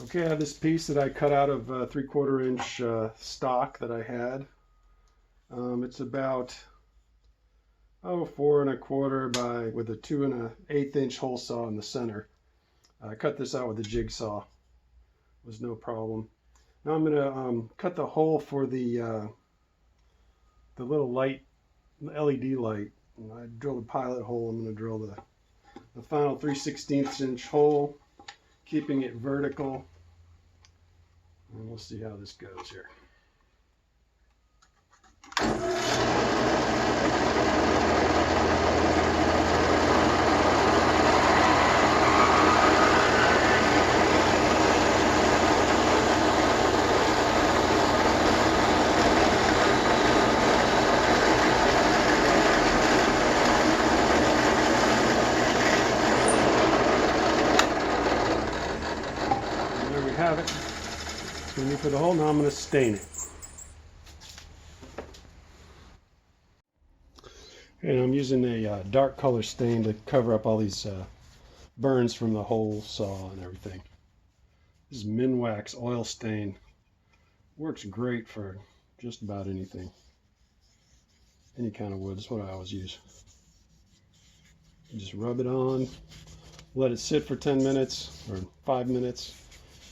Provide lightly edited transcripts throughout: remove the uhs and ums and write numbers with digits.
Okay, I have this piece that I cut out of 3/4 inch stock that I had. It's about 4 1/4 by with a 2 1/8 inch hole saw in the center. I cut this out with a jigsaw. It was no problem. Now I'm gonna cut the hole for the little light, LED light. And I drilled a pilot hole. I'm gonna drill the final 3/16 inch hole, keeping it vertical. And we'll see how this goes here. And there we have it. It's going to be for the hole. Now I'm going to stain it. And I'm using a dark color stain to cover up all these burns from the hole saw and everything. This is Minwax Oil Stain. Works great for just about anything. Any kind of wood. That's what I always use. You just rub it on, let it sit for 10 minutes or 5 minutes,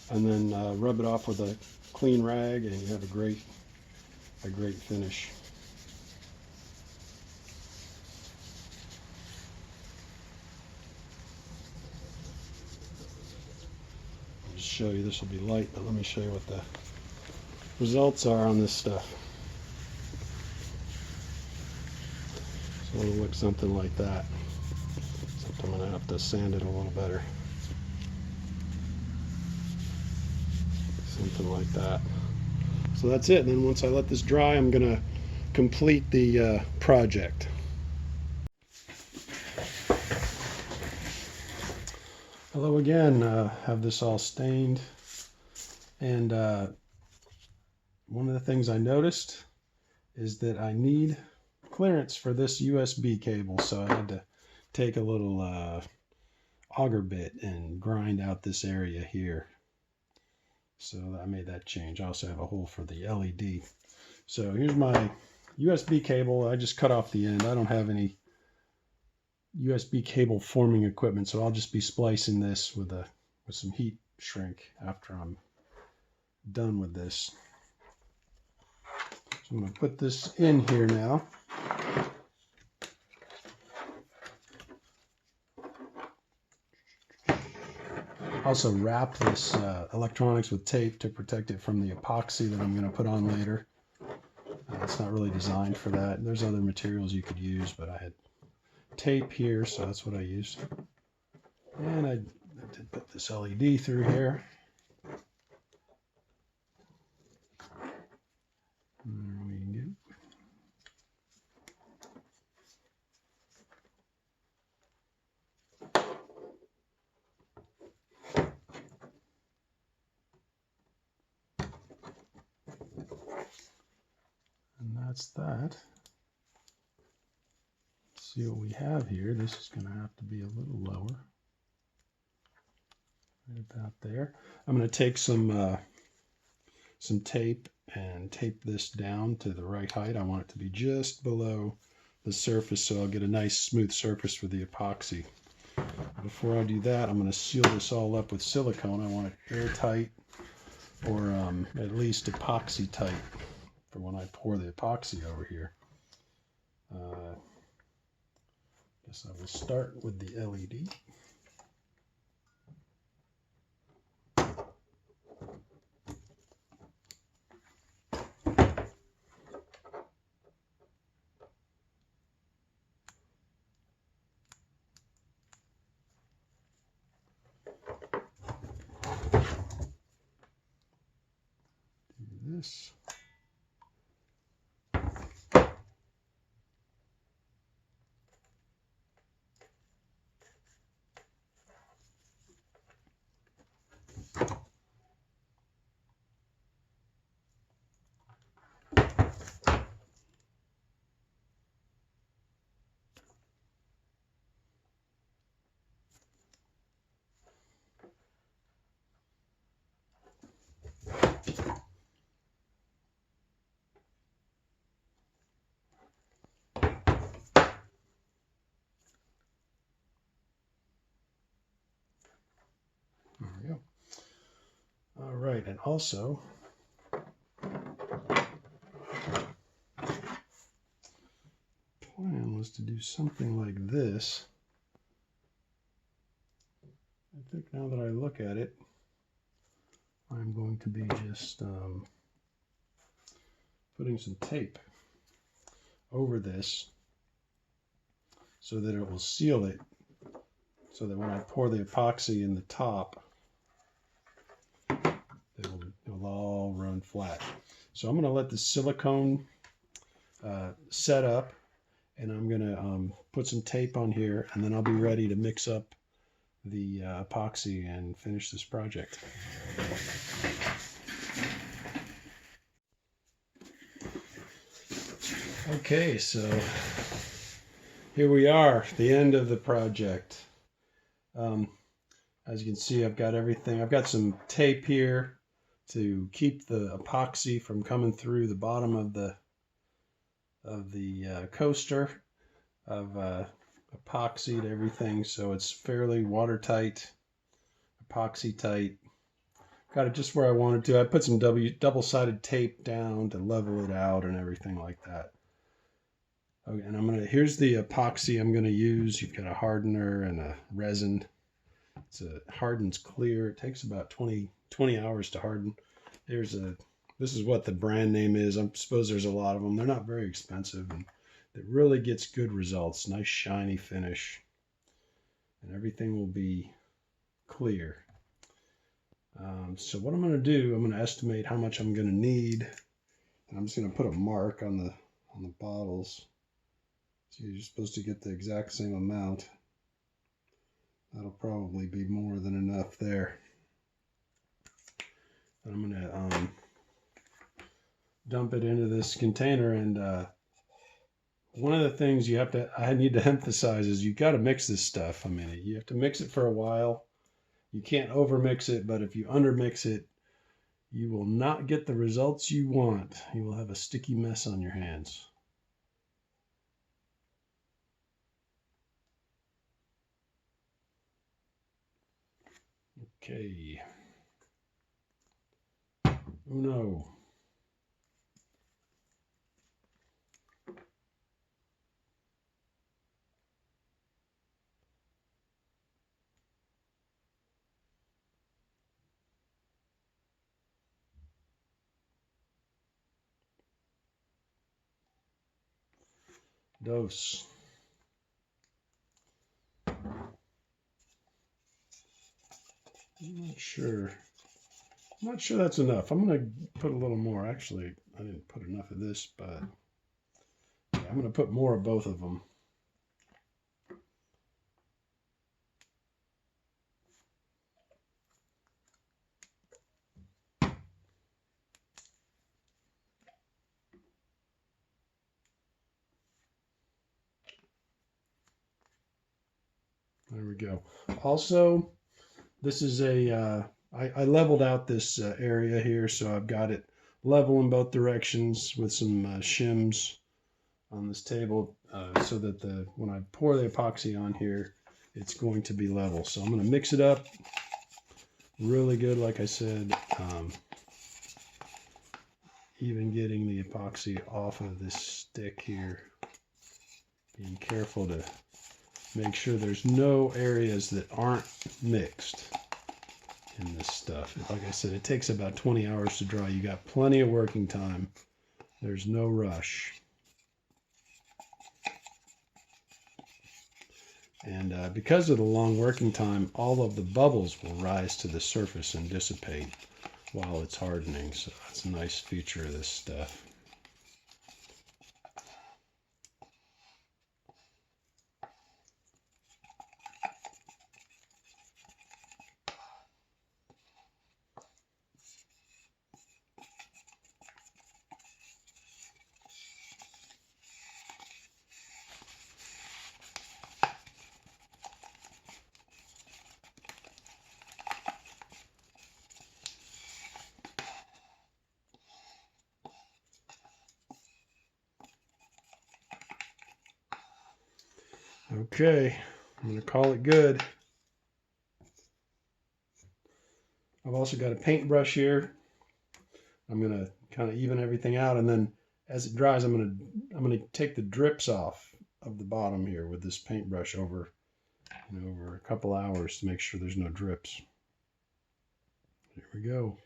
and then rub it off with a clean rag, and you have a great finish. I'll just show you. This will be light, but let me show you what the results are on this stuff. So it'll look something like that. Except I'm going to have to sand it a little better. Something like that. So that's it. And then once I let this dry, I'm going to complete the project. Hello again. Have this all stained. And one of the things I noticed is that I need clearance for this USB cable, so I had to take a little auger bit and grind out this area here. So I made that change. I also have a hole for the LED. So here's my USB cable. I just cut off the end. I don't have any USB cable forming equipment, so I'll just be splicing this with some heat shrink after I'm done with this. So I'm going to put this in here now. Also wrap this electronics with tape to protect it from the epoxy that I'm going to put on later. It's not really designed for that. There's other materials you could use, but I had tape here, so that's what I used. And I did put this LED through here. There we go. And that's that. Let's see what we have here. This is going to have to be a little lower. Right about there. I'm going to take some tape and tape this down to the right height. I want it to be just below the surface, so I'll get a nice smooth surface for the epoxy. Before I do that, I'm going to seal this all up with silicone. I want it airtight, or at least epoxy tight for when I pour the epoxy over here. Guess I will start with the LED. Do this. right, and also plan was to do something like this. I think now that I look at it, I'm going to be just putting some tape over this so that it will seal it, so that when I pour the epoxy in the top, it'll all run flat. So I'm going to let the silicone set up, and I'm going to put some tape on here, and then I'll be ready to mix up the epoxy and finish this project. Okay, so here we are, the end of the project. As you can see, I've got everything. I've got some tape here to keep the epoxy from coming through the bottom of the coaster. I've epoxied everything so it's fairly watertight, epoxy tight. Got it just where I wanted to. I put some double-sided tape down to level it out and everything like that. Okay, and here's the epoxy I'm gonna use. You've got a hardener and a resin. Hardens clear. It takes about 20 hours to harden. This is what the brand name is. I suppose there's a lot of them. They're not very expensive, and it really gets good results. Nice shiny finish, and everything will be clear. So what I'm going to do, I'm going to estimate how much I'm going to need, and I'm just going to put a mark on the bottles. So you're supposed to get the exact same amount. That'll probably be more than enough there. And I'm going to dump it into this container, and one of the things I need to emphasize is you got to mix this stuff. I mean, you have to mix it for a while. You can't overmix it, but if you undermix it, you will not get the results you want. You will have a sticky mess on your hands. Okay. Uno. Dos. I'm not sure that's enough. I'm going to put a little more. Actually, I didn't put enough of this, but yeah, I'm going to put more of both of them. There we go. Also, this is I leveled out this area here, so I've got it level in both directions with some shims on this table, so that when I pour the epoxy on here, it's going to be level. So I'm going to mix it up really good, like I said, even getting the epoxy off of this stick here. Being careful to make sure there's no areas that aren't mixed in this stuff. Like I said, it takes about 20 hours to dry. You got plenty of working time. There's no rush. And because of the long working time, all of the bubbles will rise to the surface and dissipate while it's hardening. So that's a nice feature of this stuff. Okay, I'm going to call it good. I've also got a paintbrush here. I'm gonna kind of even everything out, and then as it dries, I'm gonna take the drips off of the bottom here with this paintbrush over over a couple hours to make sure there's no drips. Here we go.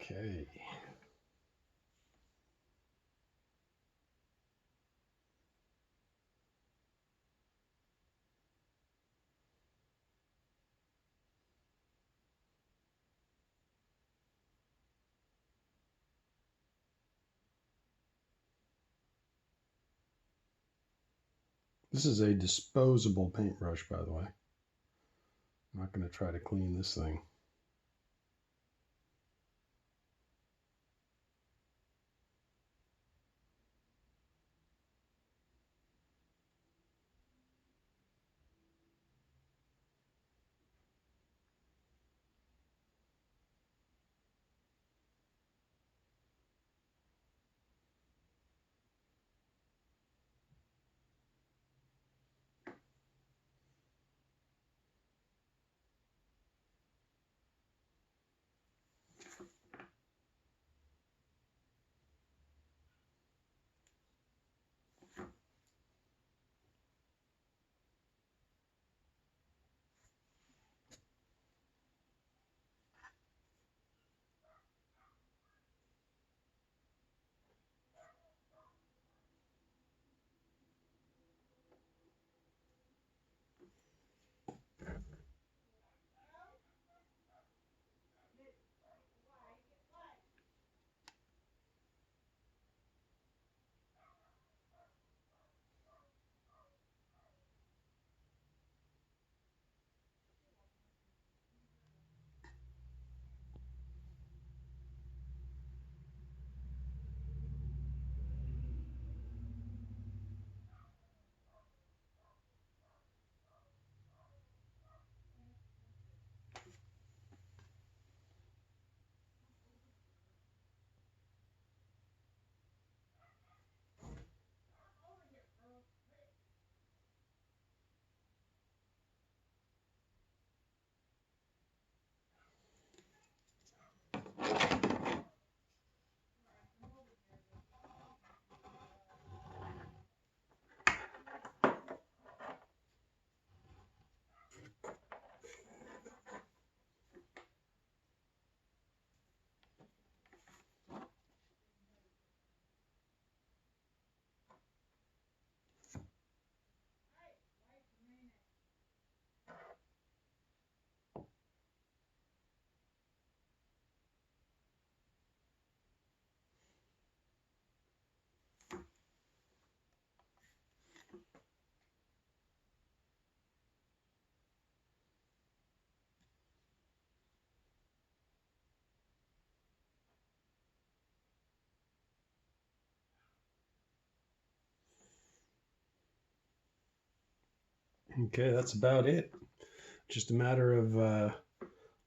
Okay. This is a disposable paintbrush, by the way. I'm not going to try to clean this thing. Okay, that's about it. Just a matter of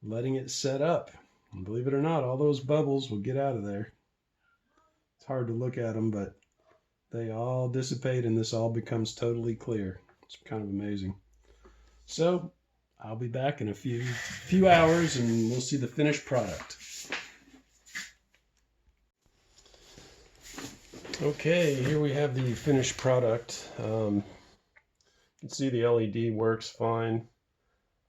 letting it set up. And believe it or not, all those bubbles will get out of there. It's hard to look at them, but they all dissipate and this all becomes totally clear. It's kind of amazing. So I'll be back in a few hours and we'll see the finished product. Okay, here we have the finished product. You can see the LED works fine.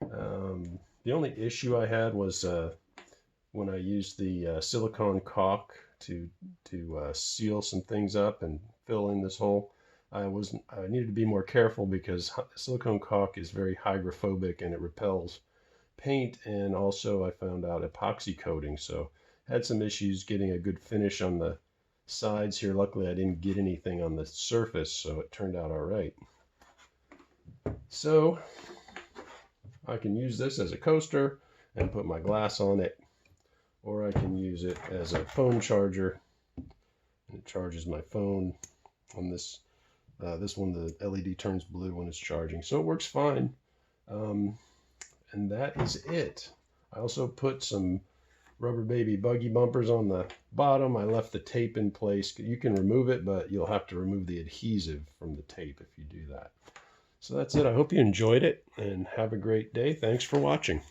The only issue I had was when I used the silicone caulk to seal some things up and fill in this hole. I needed to be more careful because silicone caulk is very hydrophobic and it repels paint, and also I found out epoxy coating. So Had some issues getting a good finish on the sides here. Luckily, I didn't get anything on the surface, so it turned out all right. So I can use this as a coaster and put my glass on it, or I can use it as a phone charger. It charges my phone on this. This one, the LED turns blue when it's charging, so it works fine. And that is it. I also put some rubber baby buggy bumpers on the bottom. I left the tape in place. You can remove it, but you'll have to remove the adhesive from the tape if you do that. So that's it. I hope you enjoyed it and have a great day. Thanks for watching.